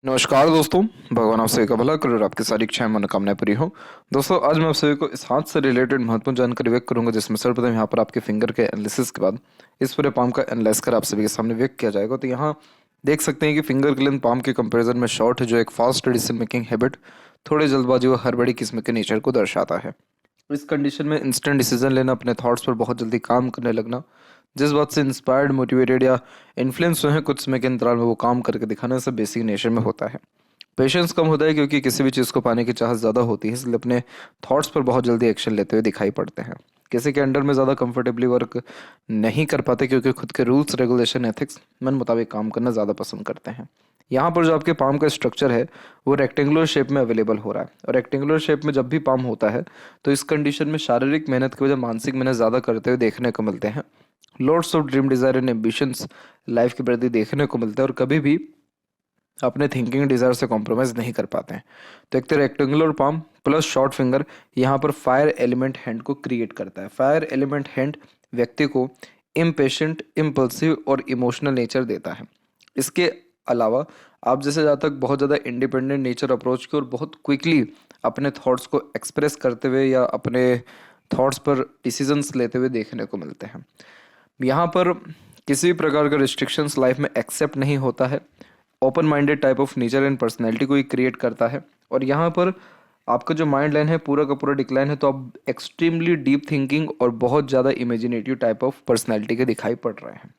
नमस्कार दोस्तों। भगवान आप सभी का भला करे और आपकी सारी इच्छाएं मनोकामनाएं पूरी हो। दोस्तों, आज मैं आप सभी को इस हाथ से रिलेटेड महत्वपूर्ण जानकारी व्यक्त करूंगा, जिसमें सर्वप्रथम यहाँ पर आपके फिंगर के एनालिसिस के बाद इस पूरे पाम का एनालाइज कर आप सभी के सामने व्यक्त किया जाएगा। तो यहाँ देख सकते हैं कि फिंगर की लेंथ पाम के कंपेरिजन में शॉर्ट है, जो एक फास्ट डिसीजन मेकिंग हैबिट, थोड़े जल्दबाजी व हर बड़ी किस्म के नेचर को दर्शाता है। इस कंडीशन में इंस्टेंट डिसीजन लेना, अपने थॉट्स पर बहुत जल्दी काम करने लगना, जिस बात से इंस्पायर्ड, मोटिवेटेड या इन्फ्लुएंस हुए हैं, कुछ समय के अंतराल में वो काम करके दिखाना, सब बेसिक नेचर में होता है। पेशेंस कम होता है क्योंकि किसी भी चीज़ को पाने की चाहत ज़्यादा होती है, इसलिए अपने थॉट्स पर बहुत जल्दी एक्शन लेते हुए दिखाई पड़ते हैं। किसी के अंडर में ज़्यादा कंफर्टेबली वर्क नहीं कर पाते क्योंकि खुद के रूल्स, रेगुलेशन, एथिक्स, मन मुताबिक काम करना ज़्यादा पसंद करते हैं। यहाँ पर जो आपके पाम का स्ट्रक्चर है वो रेक्टेंगुलर शेप में अवेलेबल हो रहा है, और रेक्टेंगुलर शेप में जब भी पाम होता है तो इस कंडीशन में शारीरिक मेहनत की वजह मानसिक मेहनत ज़्यादा करते हुए देखने को मिलते हैं। Lots of dream, desire and ambitions life के प्रति देखने को मिलते हैं, और कभी भी अपने थिंकिंग डिज़ायर से कॉम्प्रोमाइज़ नहीं कर पाते हैं। तो एक तो rectangular palm plus short finger यहाँ पर फायर एलिमेंट हैंड को क्रिएट करता है। फायर एलिमेंट हैंड व्यक्ति को इम्पेशेंट, इम्पल्सिव और इमोशनल नेचर देता है। इसके अलावा आप जैसे जातक बहुत ज़्यादा इंडिपेंडेंट नेचर अप्रोच के और बहुत क्विकली अपने थॉट्स को एक्सप्रेस करते हुए या अपने थॉट्स पर डिसीजंस लेते हुए देखने को मिलते हैं। यहाँ पर किसी भी प्रकार का रिस्ट्रिक्शंस लाइफ में एक्सेप्ट नहीं होता है। Open minded type of nature and personality को ही क्रिएट करता है। और यहाँ पर आपका जो माइंड लाइन है पूरा का पूरा डिक्लाइन है, तो आप एक्सट्रीमली डीप थिंकिंग और बहुत ज़्यादा इमेजिनेटिव टाइप ऑफ पर्सनैलिटी के दिखाई पड़ रहे हैं।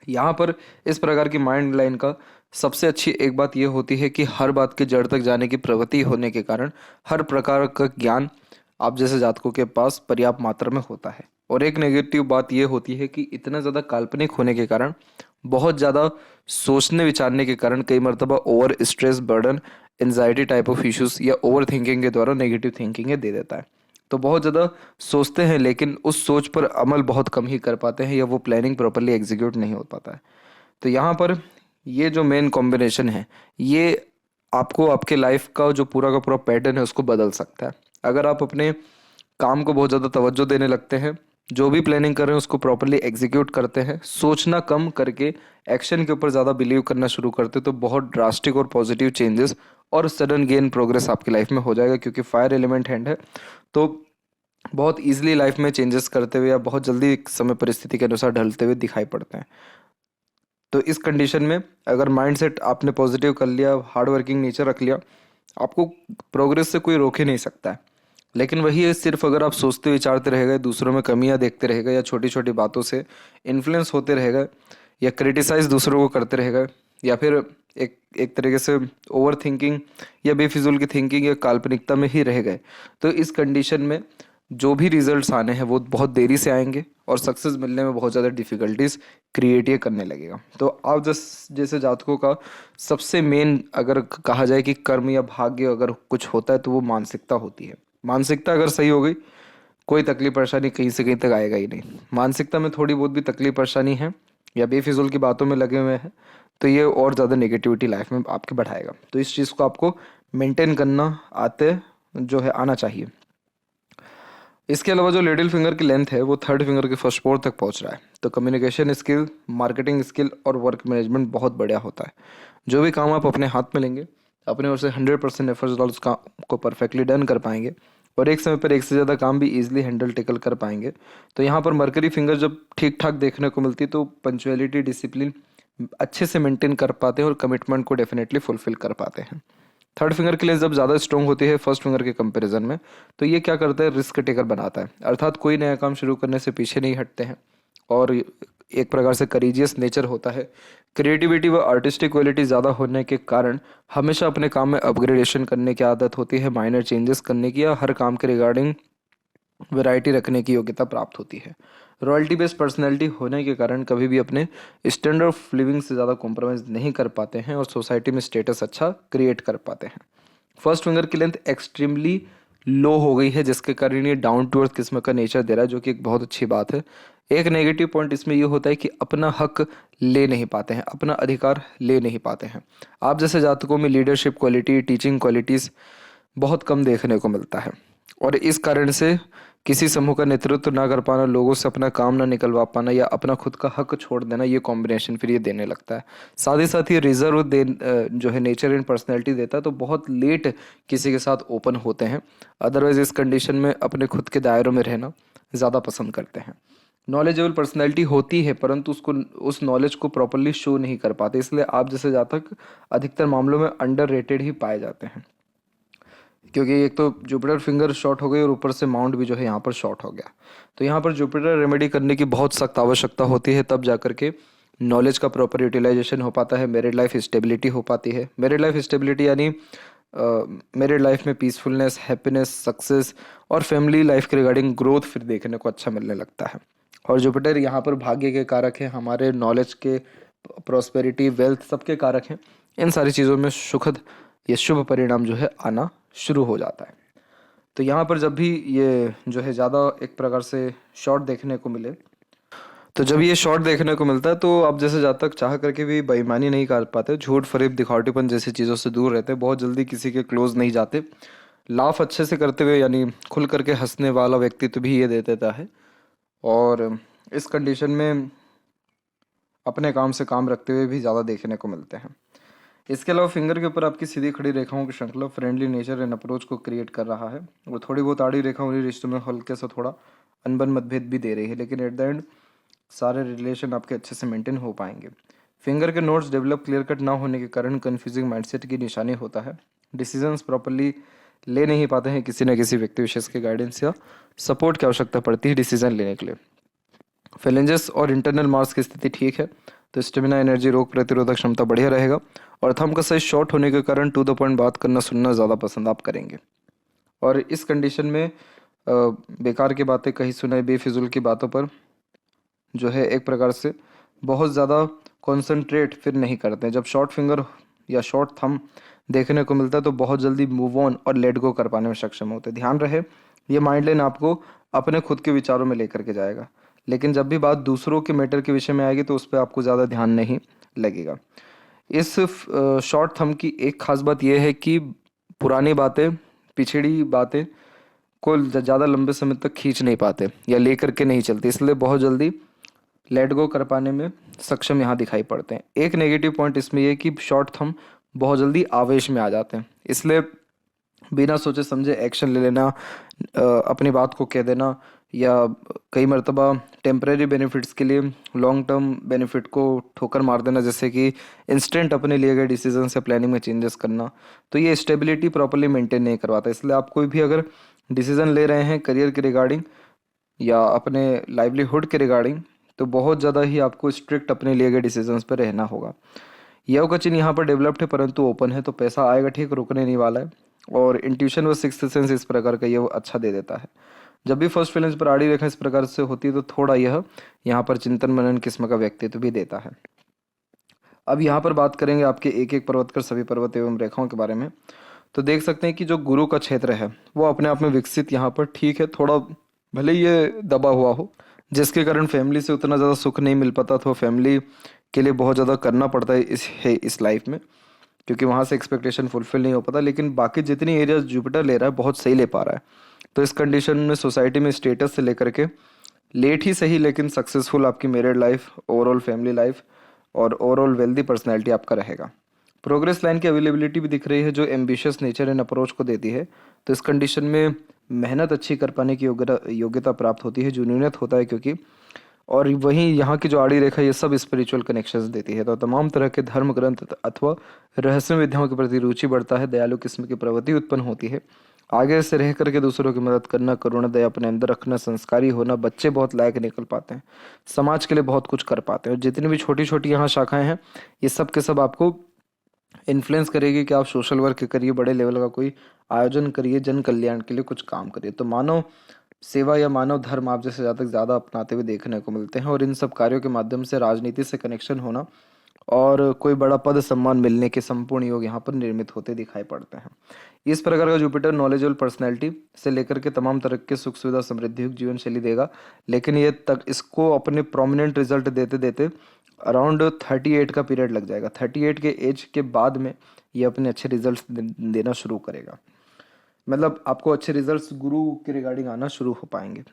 यहाँ पर इस प्रकार की माइंड लाइन का सबसे अच्छी एक बात यह होती है कि हर बात के जड़ तक जाने की प्रवृत्ति होने के कारण हर प्रकार का ज्ञान आप जैसे जातकों के पास पर्याप्त मात्रा में होता है। और एक नेगेटिव बात यह होती है कि इतना ज़्यादा काल्पनिक होने के कारण, बहुत ज़्यादा सोचने विचारने के कारण कई मरतबा over stress, burden, anxiety type of issues या ओवर थिंकिंग के द्वारा नेगेटिव थिंकिंग दे देता है। तो बहुत ज़्यादा सोचते हैं लेकिन उस सोच पर अमल बहुत कम ही कर पाते हैं, या वो प्लानिंग प्रॉपरली एग्जीक्यूट नहीं हो पाता है। तो यहाँ पर ये जो मेन कॉम्बिनेशन है, ये आपको आपके लाइफ का जो पूरा का पूरा पैटर्न है उसको बदल सकता है। अगर आप अपने काम को बहुत ज़्यादा तवज्जो देने लगते हैं, जो भी प्लानिंग कर रहे हैं उसको प्रॉपरली एग्जीक्यूट करते हैं, सोचना कम करके एक्शन के ऊपर ज़्यादा बिलीव करना शुरू करते हैं, तो बहुत ड्रास्टिक और पॉजिटिव चेंजेस और सडन गेन प्रोग्रेस आपकी लाइफ में हो जाएगा। क्योंकि फायर एलिमेंट हैंड है, तो बहुत ईजिली लाइफ में चेंजेस करते हुए या बहुत जल्दी समय परिस्थिति के अनुसार ढलते हुए दिखाई पड़ते हैं। तो इस कंडीशन में अगर माइंडसेट आपने पॉजिटिव कर लिया, हार्ड वर्किंग नेचर रख लिया, आपको प्रोग्रेस से कोई रोक ही नहीं सकता है। लेकिन वही है, सिर्फ अगर आप सोचते विचारते रह गए, दूसरों में कमियां देखते रह गए, या छोटी छोटी बातों से इन्फ्लुएंस होते रह गए, या क्रिटिसाइज दूसरों को करते रह गए, या फिर एक एक तरीके से ओवर थिंकिंग या बेफिजूल की थिंकिंग या काल्पनिकता में ही रह गए, तो इस कंडीशन में जो भी रिजल्ट्स आने हैं वो बहुत देरी से आएंगे और सक्सेस मिलने में बहुत ज़्यादा डिफिकल्टीज क्रिएट ये करने लगेगा। तो आप जैसे जातकों का सबसे मेन अगर कहा जाए कि कर्म या भाग्य अगर कुछ होता है तो वो मानसिकता होती है। मानसिकता अगर सही हो गई, कोई तकलीफ परेशानी कहीं से कहीं तक आएगा ही नहीं। मानसिकता में थोड़ी बहुत भी तकलीफ परेशानी है या बेफिजूल की बातों में लगे हुए हैं, तो ये और ज़्यादा नेगेटिविटी लाइफ में आपके बढ़ाएगा। तो इस चीज़ को आपको मेंटेन करना आना चाहिए। इसके अलावा जो लिटिल फिंगर की लेंथ है वो थर्ड फिंगर के फर्स्ट पोर तक पहुंच रहा है। तो कम्युनिकेशन स्किल, मार्केटिंग स्किल और वर्क मैनेजमेंट बहुत बढ़िया होता है। जो भी काम आप अपने हाथ में लेंगे, अपने ओर से 100% एफर्ट्स डाल उस काम को परफेक्टली डन कर पाएंगे, और एक समय पर एक से ज़्यादा काम भी इजीली हैंडल टेकल कर पाएंगे। तो यहाँ पर मरकरी फिंगर जब ठीक ठाक देखने को मिलती है तो पंचुअलिटी, डिसिप्लिन अच्छे से मेंटेन कर पाते हैं और कमिटमेंट को डेफिनेटली फुलफिल कर पाते हैं। थर्ड फिंगर के लिए जब ज़्यादा स्ट्रॉन्ग होती है फर्स्ट फिंगर के कंपैरिजन में, तो ये क्या करता है, रिस्क टेकर बनाता है। अर्थात कोई नया काम शुरू करने से पीछे नहीं हटते हैं, और एक प्रकार से करेजियस नेचर होता है। क्रिएटिविटी व आर्टिस्टिक क्वालिटी ज़्यादा होने के कारण हमेशा अपने काम में अपग्रेडेशन करने की आदत होती है, माइनर चेंजेस करने की, या हर काम के रिगार्डिंग वैरायटी रखने की योग्यता प्राप्त होती है। रॉयल्टी बेस्ड पर्सनैलिटी होने के कारण कभी भी अपने स्टैंडर्ड ऑफ लिविंग से ज़्यादा कॉम्प्रोमाइज़ नहीं कर पाते हैं और सोसाइटी में स्टेटस अच्छा क्रिएट कर पाते हैं। फर्स्ट फिंगर की लेंथ एक्सट्रीमली लो हो गई है, जिसके कारण ये डाउन टू अर्थ किस्म का नेचर दे रहा है, जो कि एक बहुत अच्छी बात है। एक नेगेटिव पॉइंट इसमें ये होता है कि अपना हक ले नहीं पाते हैं, अपना अधिकार ले नहीं पाते हैं। आप जैसे जातकों में लीडरशिप क्वालिटी, टीचिंग क्वालिटीज़ बहुत कम देखने को मिलता है। और इस कारण से किसी समूह का नेतृत्व ना कर पाना, लोगों से अपना काम ना निकलवा पाना या अपना खुद का हक छोड़ देना, ये कॉम्बिनेशन फिर ये देने लगता है। साथ ही साथ ये रिजर्व जो है नेचर एंड पर्सनैलिटी देता है, तो बहुत लेट किसी के साथ ओपन होते हैं। अदरवाइज इस कंडीशन में अपने खुद के दायरों में रहना ज़्यादा पसंद करते हैं। नॉलेजेबल पर्सनैलिटी होती है परंतु उसको उस नॉलेज को प्रॉपरली शो नहीं कर पाते, इसलिए आप जैसे जातक अधिकतर मामलों में अंडर रेटेड ही पाए जाते हैं। क्योंकि एक तो जुपिटर फिंगर शॉर्ट हो गई और ऊपर से माउंट भी जो है यहाँ पर शॉर्ट हो गया, तो यहाँ पर जुपिटर रेमेडी करने की बहुत सख्त आवश्यकता होती है, तब जाकर के नॉलेज का प्रॉपर यूटिलाइजेशन हो पाता है, मैरिड लाइफ स्टेबिलिटी हो पाती है। मैरिड लाइफ स्टेबिलिटी यानी मैरिड लाइफ में पीसफुलनेस, हैप्पीनेस, सक्सेस और फैमिली लाइफ के रिगार्डिंग ग्रोथ फिर देखने को अच्छा मिलने लगता है। और जुपिटर यहाँ पर भाग्य के कारक है, हमारे नॉलेज के, प्रॉस्पेरिटी, वेल्थ सबके कारक हैं। इन सारी चीज़ों में सुखद ये शुभ परिणाम जो है आना शुरू हो जाता है। तो यहाँ पर जब भी ये जो है ज़्यादा एक प्रकार से शॉर्ट देखने को मिले, तो जब ये शॉर्ट देखने को मिलता है तो आप जैसे जब तक चाह करके भी बेईमानी नहीं कर पाते, झूठ फरेब दिखावटीपन जैसी चीज़ों से दूर रहते, बहुत जल्दी किसी के क्लोज नहीं जाते, लाफ अच्छे से करते हुए यानी खुल करके हंसने वाला व्यक्तित्व भी ये दे देता है। और इस कंडीशन में अपने काम से काम रखते हुए भी ज़्यादा देखने को मिलते हैं। इसके अलावा फिंगर के ऊपर आपकी सीधी खड़ी रेखाओं की श्रृंखला फ्रेंडली नेचर एंड अप्रोच को क्रिएट कर रहा है, और थोड़ी बहुत आड़ी रेखा उन्हीं रिश्तों में हल्के सा थोड़ा अनबन मतभेद भी दे रही है, लेकिन एट द एंड सारे रिलेशन आपके अच्छे से मेंटेन हो पाएंगे। फिंगर के नोट्स डेवलप क्लियर कट ना होने के कारण कन्फ्यूजिंग माइंडसेट की निशानी होता है। डिसीजंस प्रॉपरली ले नहीं पाते हैं, किसी न किसी व्यक्ति विशेष के गाइडेंस या सपोर्ट की आवश्यकता पड़ती है डिसीजन लेने के लिए। फेलेंजेस और इंटरनल मार्स की स्थिति ठीक है, तो स्टेमिना, एनर्जी, रोग प्रतिरोधक क्षमता बढ़िया रहेगा। और थंब का साइज शॉर्ट होने के कारण टू द पॉइंट बात करना सुनना ज़्यादा पसंद आप करेंगे। और इस कंडीशन में बेकार की बातें कही सुनाई, बेफिजुल की बातों पर जो है एक प्रकार से बहुत ज़्यादा कॉन्सेंट्रेट फिर नहीं करते हैं। जब शॉर्ट फिंगर या शॉर्ट थंब देखने को मिलता है तो बहुत जल्दी मूव ऑन और लेट गो कर पाने में सक्षम होते हैं। ध्यान रहे, ये माइंड लाइन आपको अपने खुद के विचारों में लेकर के जाएगा, लेकिन जब भी बात दूसरों के मैटर के विषय में आएगी तो उस पर आपको ज़्यादा ध्यान नहीं लगेगा। इस शॉर्ट थंब की एक खास बात यह है कि पुरानी बातें, पिछड़ी बातें को ज़्यादा लंबे समय तक खींच नहीं पाते या लेकर के नहीं चलते, इसलिए बहुत जल्दी लेट गो कर पाने में सक्षम यहाँ दिखाई पड़ते हैं। एक नेगेटिव पॉइंट इसमें यह कि शॉर्ट थंब बहुत जल्दी आवेश में आ जाते हैं, इसलिए बिना सोचे समझे एक्शन ले लेना, अपनी बात को कह देना, या कई मर्तबा टेम्परेरी बेनिफिट्स के लिए लॉन्ग टर्म बेनिफिट को ठोकर मार देना, जैसे कि इंस्टेंट अपने लिए गए डिसीजन से प्लानिंग में चेंजेस करना, तो ये स्टेबिलिटी प्रॉपरली मेंटेन नहीं करवाता। इसलिए आप कोई भी अगर डिसीजन ले रहे हैं करियर के रिगार्डिंग या अपने लाइवलीहुड के रिगार्डिंग, तो बहुत ज़्यादा ही आपको स्ट्रिक्ट अपने लिए गए डिसीजंस पर रहना होगा। यह का चिन्ह यहाँ पर डेवलप्ड है परंतु ओपन है, तो पैसा आएगा ठीक, रुकने नहीं वाला है। और इंट्यूशन व सिक्स्थ सेंस इस प्रकार का ये अच्छा दे देता है। जब भी फर्स्ट फैलेंस पर आड़ी रेखा इस प्रकार से होती है तो थोड़ा यह यहाँ पर चिंतन मनन किस्म का व्यक्तित्व भी देता है। अब यहाँ पर बात करेंगे आपके एक एक पर्वत कर सभी पर्वत एवं रेखाओं के बारे में। तो देख सकते हैं कि जो गुरु का क्षेत्र है वो अपने आप में विकसित यहाँ पर ठीक है, थोड़ा भले ही ये दबा हुआ हो, जिसके कारण फैमिली से उतना ज़्यादा सुख नहीं मिल पाता, तो फैमिली के लिए बहुत ज़्यादा करना पड़ता है इस लाइफ में, क्योंकि वहाँ से एक्सपेक्टेशन फुलफिल नहीं हो पाता। लेकिन बाकी जितनी एरियाज जुपिटर ले रहा है बहुत सही ले पा रहा है, तो इस कंडीशन में सोसाइटी में स्टेटस से लेकर के लेट ही सही लेकिन सक्सेसफुल आपकी married life, overall family life और ओवरऑल वेल्दी पर्सनैलिटी आपका रहेगा। प्रोग्रेस लाइन की अवेलेबिलिटी भी दिख रही है जो एम्बिशियस नेचर एंड अप्रोच को देती है, तो इस कंडीशन में मेहनत अच्छी कर पाने की योग्यता प्राप्त होती है, जुनूनियत होता है क्योंकि, और वहीं यहाँ की जो आड़ी रेखा ये सब स्पिरिचुअल कनेक्शंस देती है, तो तमाम तरह के धर्म ग्रंथ अथवा रहस्य विद्याओं के प्रति रुचि बढ़ता है, दयालु किस्म की प्रवृत्ति उत्पन्न होती है, आगे से रह करके दूसरों की मदद करना, करुणा दया अपने अंदर रखना, संस्कारी होना, बच्चे बहुत लायक निकल पाते हैं, समाज के लिए बहुत कुछ कर पाते हैं। और जितनी भी छोटी छोटी यहाँ शाखाएं हैं ये सब के सब आपको इन्फ्लुएंस करेगी कि आप सोशल वर्क करिए, बड़े लेवल का कोई आयोजन करिए, जन कल्याण के लिए कुछ काम करिए। तो मानव सेवा या मानव धर्म आप जैसे ज़्यादा अपनाते हुए देखने को मिलते हैं, और इन सब कार्यों के माध्यम से राजनीति से कनेक्शन होना और कोई बड़ा पद सम्मान मिलने के संपूर्ण योग यहाँ पर निर्मित होते दिखाई पड़ते हैं। इस प्रकार का जुपिटर नॉलेजेबल पर्सनैलिटी से लेकर के तमाम तरह के सुख सुविधा समृद्धि युक्त जीवन शैली देगा, लेकिन ये तक इसको अपने प्रोमिनेंट रिजल्ट देते देते अराउंड 38 का पीरियड लग जाएगा। 38 के एज के बाद में ये अपने अच्छे रिजल्ट देना शुरू करेगा। मतलब आपको अच्छे रिजल्ट्स गुरु के रिगार्डिंग आना शुरू हो पाएंगे।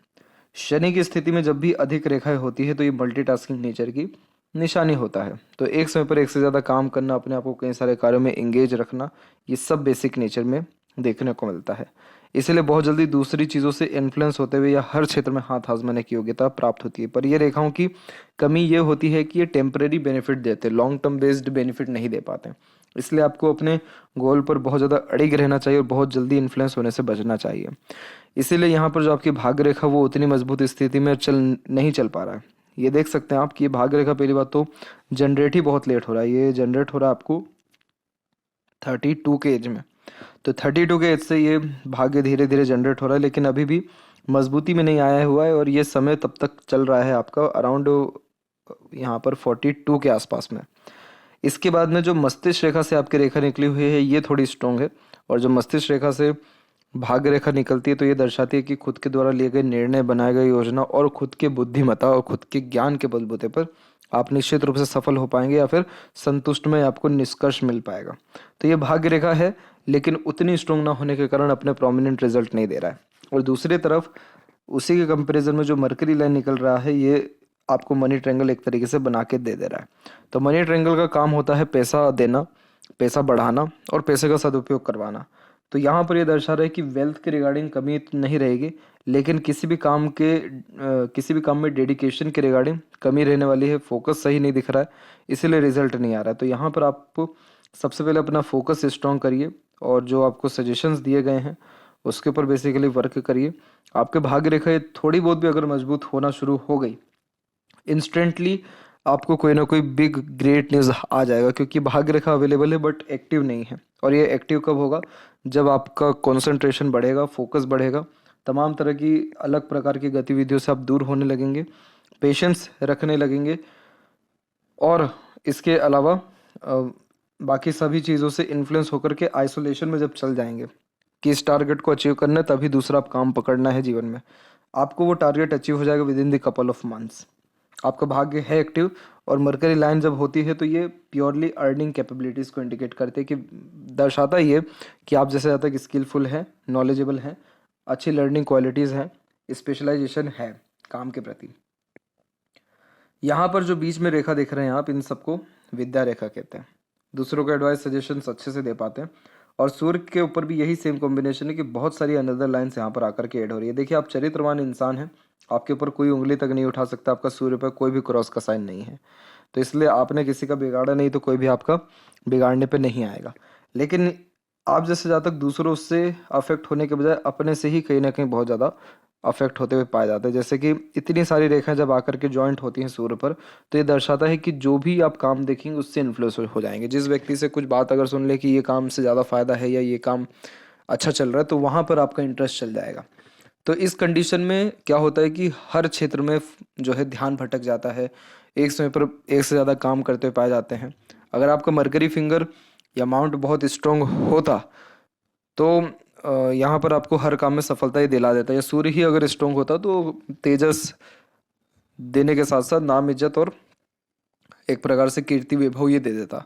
शनि की स्थिति में जब भी अधिक रेखाएं होती है तो ये मल्टीटास्किंग नेचर की निशानी होता है। तो एक समय पर एक से ज़्यादा काम करना, अपने आप को कई सारे कार्यों में एंगेज रखना, ये सब बेसिक नेचर में देखने को मिलता है। इसलिए बहुत जल्दी दूसरी चीज़ों से इन्फ्लुएंस होते हुए या हर क्षेत्र में हाथ आजमाने की योग्यता प्राप्त होती है। पर ये रेखाओं की कमी ये होती है कि ये टेम्परेरी बेनिफिट देते हैं, लॉन्ग टर्म बेस्ड बेनिफिट नहीं दे पाते। इसलिए आपको अपने गोल पर बहुत ज़्यादा अड़िग रहना चाहिए और बहुत जल्दी इन्फ्लुएंस होने से बचना चाहिए। इसीलिए यहाँ पर जो आपकी भाग्य रेखा वो उतनी मजबूत स्थिति में नहीं चल पा रहा है। ये देख सकते हैं आप कि ये भाग्य रेखा पहली बात तो जनरेट ही बहुत लेट हो रहा है। ये जनरेट हो रहा है आपको 32 के एज में। तो 32 के एज से ये भाग्य धीरे धीरे जनरेट हो रहा है, लेकिन अभी भी मजबूती में नहीं आया हुआ है। और ये समय तब तक चल रहा है आपका अराउंड यहाँ पर 42 के आसपास में। इसके बाद में जो मस्तिष्क रेखा से आपकी रेखा निकली हुई है ये थोड़ी स्ट्रोंग है। और जो मस्तिष्क रेखा से भाग्य रेखा निकलती है तो ये दर्शाती है कि खुद के द्वारा लिए गए निर्णय, बनाए गए योजना और खुद के बुद्धिमत्ता और खुद के ज्ञान के बलबूते पर आप निश्चित रूप से सफल हो पाएंगे या फिर संतुष्ट में आपको निष्कर्ष मिल पाएगा। तो ये भाग्य रेखा है, लेकिन उतनी स्ट्रोंग ना होने के कारण अपने प्रोमिनेंट रिजल्ट नहीं दे रहा है। और दूसरी तरफ उसी के कंपैरिजन में जो मरकरी लाइन निकल रहा है ये आपको मनी ट्रायंगल एक तरीके से बना के दे रहा है। तो मनी ट्रायंगल का काम होता है पैसा देना, पैसा बढ़ाना और पैसे का सदुपयोग करवाना। तो यहाँ पर ये दर्शा रहा है कि वेल्थ के रिगार्डिंग कमी तो नहीं रहेगी, लेकिन किसी भी काम में डेडिकेशन के रिगार्डिंग कमी रहने वाली है। फोकस सही नहीं दिख रहा है, इसीलिए रिजल्ट नहीं आ रहा है। तो यहाँ पर आप सबसे पहले अपना फोकस स्ट्रॉन्ग करिए और जो आपको सजेशंस दिए गए हैं उसके ऊपर बेसिकली वर्क करिए। आपके भाग्य रेखा थोड़ी बहुत भी अगर मजबूत होना शुरू हो गई, इंस्टेंटली आपको कोई ना कोई बिग ग्रेट न्यूज़ आ जाएगा, क्योंकि भाग्य रेखा अवेलेबल है बट एक्टिव नहीं है। और ये एक्टिव कब होगा? जब आपका कंसंट्रेशन बढ़ेगा, फोकस बढ़ेगा, तमाम तरह की अलग प्रकार की गतिविधियों से आप दूर होने लगेंगे, पेशेंस रखने लगेंगे और इसके अलावा बाकी सभी चीज़ों से इन्फ्लुएंस होकर के आइसोलेशन में जब चल जाएंगे कि इस टारगेट को अचीव करना है, तभी दूसरा आप काम पकड़ना है जीवन में, आपको वो टारगेट अचीव हो जाएगा with in the couple of months. आपका भाग्य है एक्टिव। और मरकरी लाइन जब होती है तो ये प्योरली अर्निंग कैपेबिलिटीज़ को इंडिकेट करते हैं, कि दर्शाता ये कि आप जैसे ज़्यादा स्किलफुल हैं, नॉलेजेबल हैं, अच्छी लर्निंग क्वालिटीज़ हैं, स्पेशलाइजेशन है काम के प्रति। यहाँ पर जो बीच में रेखा देख रहे हैं आप, इन सबको विद्या रेखा कहते हैं। दूसरों को एडवाइस सजेशंस अच्छे से दे पाते हैं। और सूर्य के ऊपर भी यही सेम कॉम्बिनेशन है कि बहुत सारी अनदर लाइन्स यहाँ पर आकर के ऐड हो रही है। देखिए, आप चरित्रवान इंसान हैं, आपके ऊपर कोई उंगली तक नहीं उठा सकता, आपका सूर्य पर कोई भी क्रॉस का साइन नहीं है, तो इसलिए आपने किसी का बिगाड़ा नहीं तो कोई भी आपका बिगाड़ने पे नहीं आएगा। लेकिन आप जैसे जहाँ तक दूसरों से अफेक्ट होने के बजाय अपने से ही कहीं ना कहीं बहुत ज़्यादा अफेक्ट होते हुए पाए जाते हैं। जैसे कि इतनी सारी रेखाएं जब आकर के जॉइंट होती हैं सूर्य पर, तो ये दर्शाता है कि जो भी आप काम देखेंगे उससे इन्फ्लुएंस हो जाएंगे। जिस व्यक्ति से कुछ बात अगर सुन ले कि ये काम से ज़्यादा फायदा है या ये काम अच्छा चल रहा है, तो वहाँ पर आपका इंटरेस्ट चल जाएगा। तो इस कंडीशन में क्या होता है कि हर क्षेत्र में जो है ध्यान भटक जाता है, एक समय पर एक से ज़्यादा काम करते हुए पाए जाते हैं। अगर आपका मरकरी फिंगर या माउंट बहुत स्ट्रोंग होता तो यहाँ पर आपको हर काम में सफलता ही दिला देता है। या सूर्य ही अगर स्ट्रोंग होता तो तेजस देने के साथ साथ नाम, इज्जत और एक प्रकार से कीर्ति वैभव ये दे देता।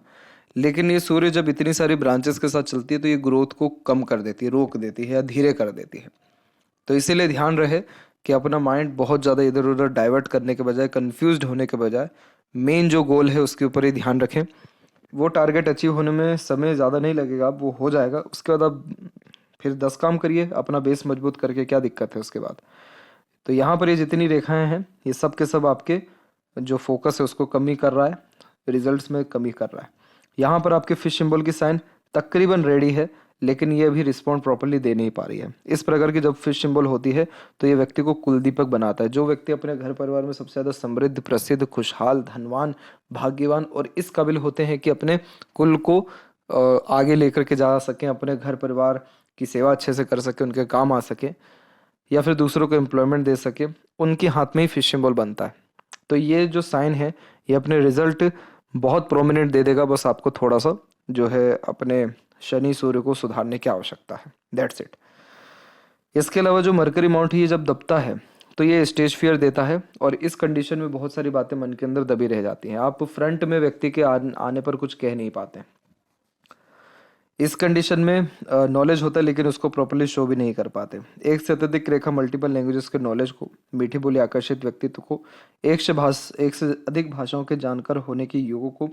लेकिन ये सूर्य जब इतनी सारी ब्रांचेस के साथ चलती है तो ये ग्रोथ को कम कर देती है, रोक देती है या धीरे कर देती है। तो इसीलिए ध्यान रहे कि अपना माइंड बहुत ज़्यादा इधर उधर डाइवर्ट करने के बजाय, कंफ्यूज्ड होने के बजाय, मेन जो गोल है उसके ऊपर ही ध्यान रखें। वो टारगेट अचीव होने में समय ज़्यादा नहीं लगेगा, वो हो जाएगा। उसके बाद आप फिर 10 काम करिए अपना बेस मजबूत करके, क्या दिक्कत है उसके बाद। तो यहाँ पर ये जितनी रेखाएं हैं ये सब के सब आपके जो फोकस है उसको कमी कर रहा है, रिजल्ट्स में कमी कर रहा है। यहाँ पर आपके फिश सिंबल की साइन तकरीबन रेडी है, लेकिन ये अभी रिस्पॉन्ड प्रॉपरली दे नहीं पा रही है। इस प्रकार की जब फिश सिंबल होती है तो ये व्यक्ति को कुलदीपक बनाता है। जो व्यक्ति अपने घर परिवार में सबसे ज़्यादा समृद्ध, प्रसिद्ध, खुशहाल, धनवान, भाग्यवान और इस काबिल होते हैं कि अपने कुल को आगे लेकर के जा सकें, अपने घर परिवार की सेवा अच्छे से कर सके, उनके काम आ सके या फिर दूसरों को एम्प्लॉयमेंट दे सके, उनके हाथ में ही फिश सिंबल बनता है। तो ये जो साइन है ये अपने रिजल्ट बहुत प्रोमिनेंट दे देगा। बस आपको थोड़ा सा जो है अपने शनि सूर्य को सुधारने की आवश्यकता है, दैट्स इट। इसके अलावा जो मरकरी माउंट है ये जब दबता है तो ये स्टेज फियर देता है और इस कंडीशन में बहुत सारी बातें मन के अंदर दबी रह जाती हैं। आप फ्रंट में व्यक्ति के आने पर कुछ कह नहीं पाते। इस कंडीशन में नॉलेज होता है लेकिन उसको प्रॉपरली शो भी नहीं कर पाते। एक से अत्यधिक रेखा मल्टीपल लैंग्वेजेस के नॉलेज को, मीठी बोली आकर्षित व्यक्तित्व को, एक से अधिक भाषाओं के जानकार होने की योगों को,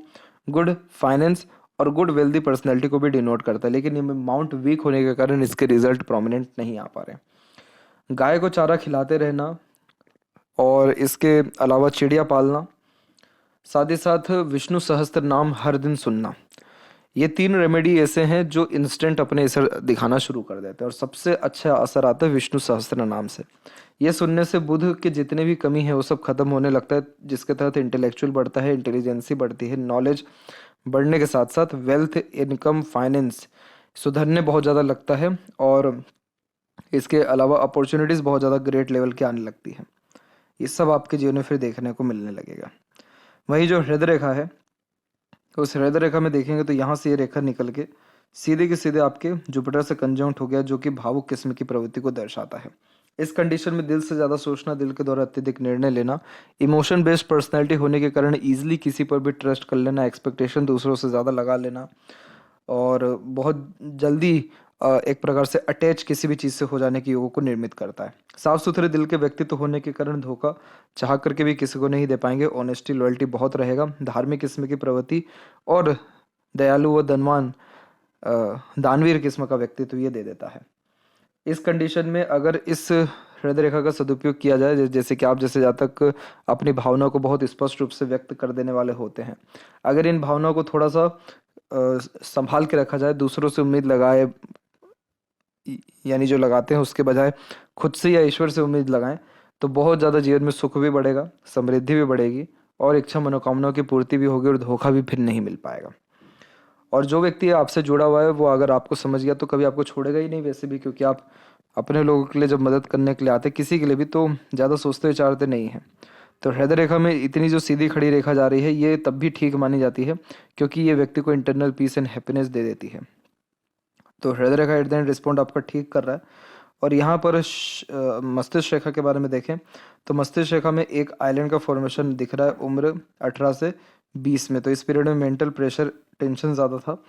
गुड फाइनेंस और गुड वेल्दी पर्सनैलिटी को भी डिनोट करता है। लेकिन ये माउंट वीक होने के कारण इसके रिजल्ट प्रोमिनेंट नहीं आ पा रहे। गाय को चारा खिलाते रहना और इसके अलावा चिड़िया पालना, साथ ही साथ विष्णु सहस्त्र नाम हर दिन सुनना, ये 3 रेमेडी ऐसे हैं जो इंस्टेंट अपने असर दिखाना शुरू कर देते हैं। और सबसे अच्छा असर आता है विष्णु सहस्त्र नाम से। ये सुनने से बुध के जितने भी कमी है वो सब खत्म होने लगता है, जिसके तहत इंटेलेक्चुअल बढ़ता है, इंटेलिजेंसी बढ़ती है, नॉलेज बढ़ने के साथ साथ वेल्थ, इनकम, फाइनेंस सुधरने बहुत ज़्यादा लगता है। और इसके अलावा अपॉर्चुनिटीज़ बहुत ज़्यादा ग्रेट लेवल की आने लगती है। ये सब आपके जीवन में फिर देखने को मिलने लगेगा। वही जो हृदय रेखा है, तो उस हृदय रेखा में देखेंगे तो यहाँ से ये रेखा निकल के सीधे के सीधे आपके जुपिटर से कंजंक्ट हो गया, जो कि भावुक किस्म की प्रवृत्ति को दर्शाता है। इस कंडीशन में दिल से ज़्यादा सोचना, दिल के द्वारा अत्यधिक निर्णय लेना, इमोशन बेस्ड पर्सनैलिटी होने के कारण ईजिली किसी पर भी ट्रस्ट कर लेना, एक्सपेक्टेशन दूसरों से ज़्यादा लगा लेना और बहुत जल्दी एक प्रकार से अटैच किसी भी चीज़ से हो जाने की योगों को निर्मित करता है। साफ सुथरे दिल के व्यक्तित्व होने के कारण धोखा चाह करके भी किसी को नहीं दे पाएंगे। ऑनेस्टी, लॉयल्टी बहुत रहेगा। धार्मिक किस्म की प्रवृत्ति और दयालु व धनवान दानवीर किस्म का व्यक्तित्व ये दे देता है। इस कंडीशन में अगर इस हृदय रेखा का सदुपयोग किया जाए, जैसे कि आप जैसे जातक अपनी भावनाओं को बहुत स्पष्ट रूप से व्यक्त कर देने वाले होते हैं, अगर इन भावनाओं को थोड़ा सा संभाल के रखा जाए, दूसरों से उम्मीद लगाए, यानी जो लगाते हैं उसके बजाय खुद से या ईश्वर से उम्मीद लगाएं, तो बहुत ज़्यादा जीवन में सुख भी बढ़ेगा, समृद्धि भी बढ़ेगी और इच्छा मनोकामनाओं की पूर्ति भी होगी और धोखा भी फिर नहीं मिल पाएगा। और जो व्यक्ति आपसे जुड़ा हुआ है वो अगर आपको समझ गया तो कभी आपको छोड़ेगा ही नहीं वैसे भी, क्योंकि आप अपने लोगों के लिए जब मदद करने के लिए आते किसी के लिए भी तो ज़्यादा सोचते विचारते नहीं हैं। तो हृदय रेखा में इतनी जो सीधी खड़ी रेखा जा रही है ये तब भी ठीक मानी जाती है क्योंकि ये व्यक्ति को इंटरनल पीस एंड हैप्पीनेस दे देती है। तो हृदय रेखा एट द एंड रिस्पॉन्ड आपका ठीक कर रहा है। और यहाँ पर मस्तिष्क रेखा के बारे में देखें तो मस्तिष्क रेखा में एक आइलैंड का फॉर्मेशन दिख रहा है उम्र 18 से 20 में। तो इस पीरियड में मेंटल प्रेशर, टेंशन ज़्यादा था।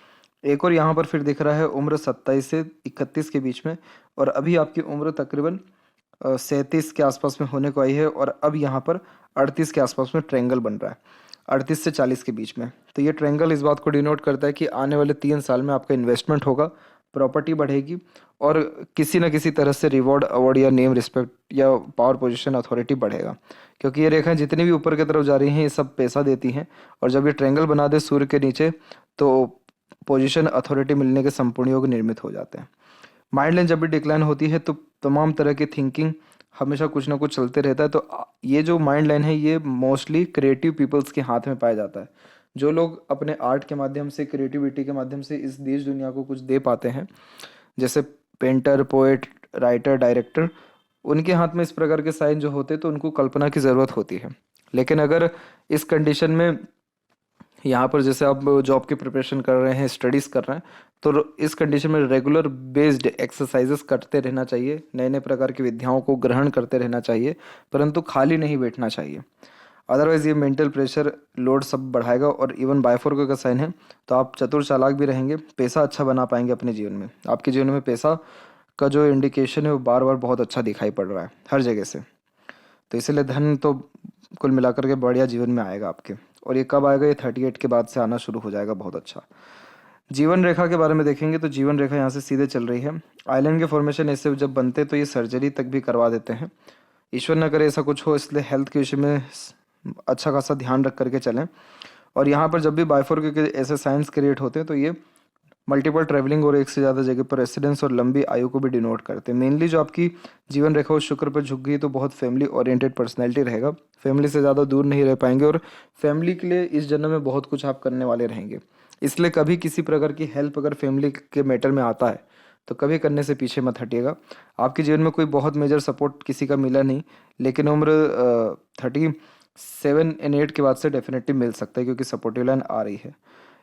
एक और यहाँ पर फिर दिख रहा है उम्र 27 से 31 के बीच में, और अभी आपकी उम्र तकरीबन 37 के आसपास में होने को आई है, और अब यहाँ पर 38 के आसपास में ट्रेंगल बन रहा है, 38 से 40 के बीच में। तो ये ट्रेंगल इस बात को डिनोट करता है कि आने वाले 3 साल में आपका इन्वेस्टमेंट होगा, प्रॉपर्टी बढ़ेगी और किसी न किसी तरह से रिवॉर्ड, अवार्ड या नेम, रिस्पेक्ट या पावर, पोजीशन, अथॉरिटी बढ़ेगा। क्योंकि ये रेखाएं जितनी भी ऊपर की तरफ जा रही हैं ये सब पैसा देती हैं, और जब ये ट्रेंगल बना दे सूर्य के नीचे तो पोजीशन, अथॉरिटी मिलने के संपूर्ण योग निर्मित हो जाते हैं। माइंड लाइन जब भी डिक्लाइन होती है तो तमाम तरह की थिंकिंग हमेशा कुछ ना कुछ चलते रहता है। तो ये जो माइंड लाइन है ये मोस्टली क्रिएटिव पीपल्स के हाथ में पाया जाता है। जो लोग अपने आर्ट के माध्यम से, क्रिएटिविटी के माध्यम से इस देश दुनिया को कुछ दे पाते हैं, जैसे पेंटर, पोएट, राइटर, डायरेक्टर, उनके हाथ में इस प्रकार के साइन जो होते हैं तो उनको कल्पना की ज़रूरत होती है। लेकिन अगर इस कंडीशन में यहाँ पर जैसे आप जॉब की प्रिपरेशन कर रहे हैं, स्टडीज़ कर रहे हैं, तो इस कंडीशन में रेगुलर बेस्ड एक्सरसाइजेस करते रहना चाहिए, नए नए प्रकार की विद्याओं को ग्रहण करते रहना चाहिए, परंतु खाली नहीं बैठना चाहिए। अदरवाइज ये मेंटल प्रेशर लोड सब बढ़ाएगा। और इवन बायफोर्को का साइन है तो आप चतुर चालाक भी रहेंगे, पैसा अच्छा बना पाएंगे अपने जीवन में। आपके जीवन में पैसा का जो इंडिकेशन है वो बार बार बहुत अच्छा दिखाई पड़ रहा है हर जगह से। तो इसलिए धन तो कुल मिलाकर के बढ़िया जीवन में आएगा आपके। और ये कब आएगा? ये 38 के बाद से आना शुरू हो जाएगा, बहुत अच्छा। जीवन रेखा के बारे में देखेंगे तो जीवन रेखा यहाँ से सीधे चल रही है। आइलैंड के फॉर्मेशन ऐसे जब बनते तो ये सर्जरी तक भी करवा देते हैं। ईश्वर न करे ऐसा कुछ हो, इसलिए हेल्थ के विषय में अच्छा खासा ध्यान रख करके चलें। और यहाँ पर जब भी बायफोर्क के ऐसे साइंस क्रिएट होते हैं तो ये मल्टीपल ट्रैवलिंग और एक से ज़्यादा जगह पर रेसिडेंस और लंबी आयु को भी डिनोट करते हैं। मेनली जो आपकी जीवन रेखा उस शुक्र पर झुक गई तो बहुत फैमिली ओरिएंटेड पर्सनैलिटी रहेगा, फैमिली से ज़्यादा दूर नहीं रह पाएंगे और फैमिली के लिए इस जन्म में बहुत कुछ आप करने वाले रहेंगे। इसलिए कभी किसी प्रकार की हेल्प अगर फैमिली के मैटर में आता है तो कभी करने से पीछे मत हटिएगा। आपके जीवन में कोई बहुत मेजर सपोर्ट किसी का मिला नहीं, लेकिन उम्र 37 एंड 8 के बाद से डेफिनेटली मिल सकता है क्योंकि सपोर्टिव लाइन आ रही है।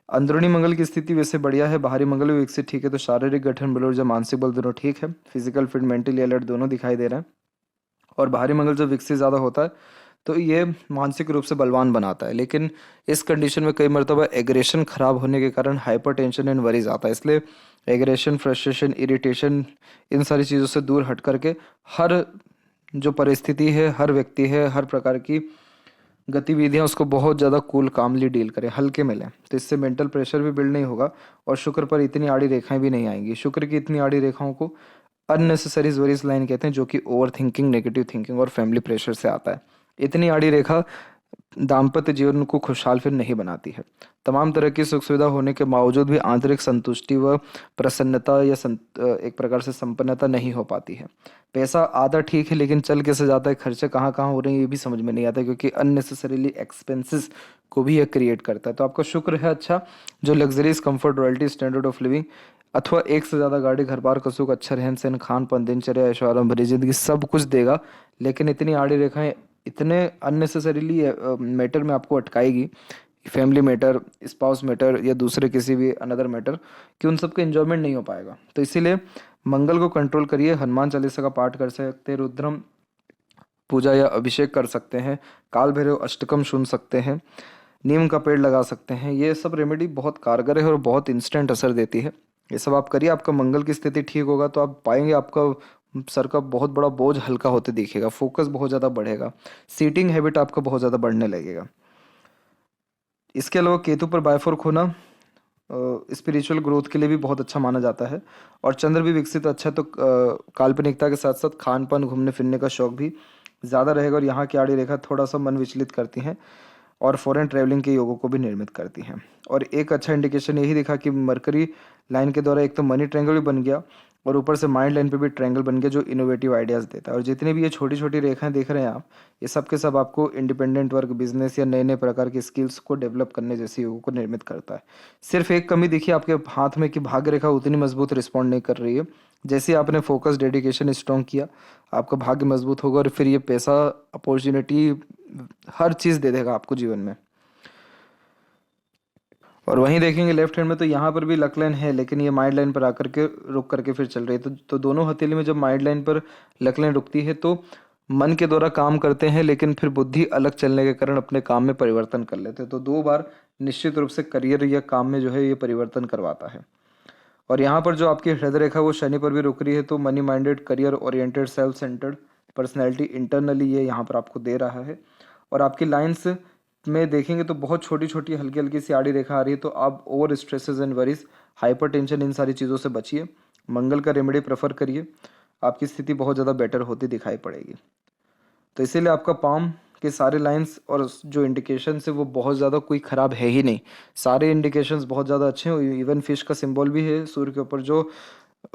अंदरूनी मंगल की स्थिति वैसे बढ़िया है, बाहरी मंगल भी विकसित ठीक है, तो शारीरिक गठन बल और जो मानसिक बल दोनों ठीक है, फिजिकल फिट, मेंटली अलर्ट दोनों दिखाई दे रहे हैं। और बाहरी मंगल जब विकसित ज़्यादा होता है तो ये मानसिक रूप से बलवान बनाता है। लेकिन इस कंडीशन में कई मरतबा एग्रेशन खराब होने के कारण हाइपरटेंशन एंड वरीज आता है। इसलिए एग्रेशन, फ्रस्ट्रेशन, इरिटेशन, इन सारी चीज़ों से दूर हट करके हर जो परिस्थिति है, हर व्यक्ति है, हर प्रकार की गतिविधियां उसको बहुत ज़्यादा कूल कामली डील करें, हल्के में लें। तो इससे मेंटल प्रेशर भी बिल्ड नहीं होगा और शुक्र पर इतनी आड़ी रेखाएं भी नहीं आएंगी। शुक्र की इतनी आड़ी रेखाओं को अननेसेसरी वरीज लाइन कहते हैं, जो कि ओवर थिंकिंग, नेगेटिव थिंकिंग और फैमिली प्रेशर से आता है। इतनी आड़ी रेखा दाम्पत्य जीवन को खुशहाल फिर नहीं बनाती है। तमाम तरह की सुख सुविधा होने के बावजूद भी आंतरिक संतुष्टि व प्रसन्नता या एक प्रकार से संपन्नता नहीं हो पाती है। पैसा आता ठीक है, लेकिन चल कैसे जाता है, खर्चे कहाँ कहाँ हो रहे हैं, ये भी समझ में नहीं आता, क्योंकि अननेसेसरीली एक्सपेंसेस को भी यह क्रिएट करता है। तो आपका शुक्र है अच्छा, जो luxuries, comfort, royalty, standard of living अथवा एक से ज़्यादा गाड़ी, घर बार, कसुक, अच्छा रहन सहन, खान पान, दिनचर्या, ऐशो आराम भरी जिंदगी सब कुछ देगा। लेकिन इतनी आड़ी रेखाएं इतने अननेसेसरीली मैटर में आपको अटकाएगी, फैमिली मैटर, स्पाउस मैटर या दूसरे किसी भी अनदर मैटर, कि उन सबका एंजॉयमेंट नहीं हो पाएगा। तो इसीलिए मंगल को कंट्रोल करिए। हनुमान चालीसा का पाठ कर सकते हैं, रुद्रम पूजा या अभिषेक कर सकते हैं, काल भैरव अष्टकम सुन सकते हैं, नीम का पेड़ लगा सकते हैं। ये सब रेमेडी बहुत कारगर है और बहुत इंस्टेंट असर देती है। ये सब आप करिए, आपका मंगल की स्थिति ठीक होगा तो आप पाएंगे आपका सर का बहुत बड़ा बोझ हल्का होते दिखेगा, फोकस बहुत ज़्यादा बढ़ेगा, सीटिंग हैबिट आपका बहुत ज़्यादा बढ़ने लगेगा। इसके अलावा केतु पर बायफोर्क होना स्पिरिचुअल ग्रोथ के लिए भी बहुत अच्छा माना जाता है। और चंद्र भी विकसित अच्छा है, तो काल्पनिकता के साथ साथ खान पान, घूमने फिरने का शौक भी ज़्यादा रहेगा। और यहाँ की आड़ी रेखा थोड़ा सा मन विचलित करती हैं और फॉरेन ट्रैवलिंग के योगों को भी निर्मित करती हैं। और एक अच्छा इंडिकेशन यही दिखा कि मरकरी लाइन के द्वारा एक तो मनी ट्रायंगल भी बन गया और ऊपर से माइंड लाइन पे भी ट्रायंगल बन गया, जो इनोवेटिव आइडियाज़ देता है। और जितने भी ये छोटी छोटी रेखाएं देख रहे हैं आप, ये सब के सब आपको इंडिपेंडेंट वर्क, बिजनेस या नए नए प्रकार के स्किल्स को डेवलप करने जैसी योगों को निर्मित करता है। सिर्फ एक कमी देखिए आपके हाथ में कि भाग्य रेखा उतनी मजबूत रिस्पॉन्ड नहीं कर रही है। जैसे आपने फोकस, डेडिकेशन स्ट्रॉन्ग किया, आपका भाग्य मजबूत होगा और फिर ये पैसा, अपॉर्चुनिटी, हर चीज़ दे देगा आपको जीवन में। और वहीं देखेंगे लेफ्ट हैंड में, तो यहाँ पर भी लक लाइन है, लेकिन ये माइंड लाइन पर आकर के रुक करके फिर चल रही है। तो दोनों हथेली में जब माइंड लाइन पर लक लाइन रुकती है तो मन के द्वारा काम करते हैं, लेकिन फिर बुद्धि अलग चलने के कारण अपने काम में परिवर्तन कर लेते हैं। तो 2 बार निश्चित रूप से करियर या काम में जो है ये परिवर्तन करवाता है। और यहाँ पर जो आपकी हृदय रेखा वो शनि पर भी रुक रही है, तो money minded, career oriented, self centred personality internally ये यहाँ पर आपको दे रहा है। और आपकी लाइन्स में देखेंगे तो बहुत छोटी छोटी हल्की हल्की सी आड़ी रेखा आ रही है। तो आप over stresses and worries, hypertension, इन सारी चीज़ों से बचिए। मंगल का रेमेडी प्रेफर करिए, आपकी स्थिति बहुत ज़्यादा बेटर होती दिखाई पड़ेगी। तो इसीलिए आपका पाम के सारे लाइंस और जो इंडिकेशंस है वो बहुत ज़्यादा कोई ख़राब है ही नहीं। सारे इंडिकेशंस बहुत ज़्यादा अच्छे हैं। इवन फिश का सिंबल भी है सूर्य के ऊपर, जो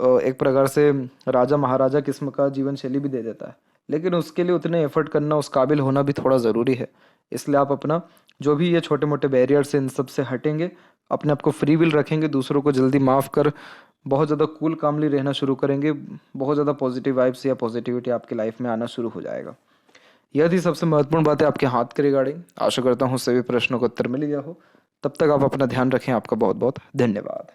एक प्रकार से राजा महाराजा किस्म का जीवन शैली भी दे देता है। लेकिन उसके लिए उतने एफर्ट करना, उस काबिल होना भी थोड़ा ज़रूरी है। इसलिए आप अपना जो भी ये छोटे मोटे बैरियर्स हैं इन सब से हटेंगे, अपने आप को फ्री विल रखेंगे, दूसरों को जल्दी माफ़ कर बहुत ज़्यादा कूल कामली रहना शुरू करेंगे, बहुत ज़्यादा पॉजिटिव वाइब्स या पॉजिटिविटी आपकी लाइफ में आना शुरू हो जाएगा। यह थी सबसे महत्वपूर्ण बात है आपके हाथ के रिगार्डिंग। आशा करता हूँ सभी प्रश्नों का उत्तर मिल गया हो। तब तक आप अपना ध्यान रखें। आपका बहुत बहुत धन्यवाद।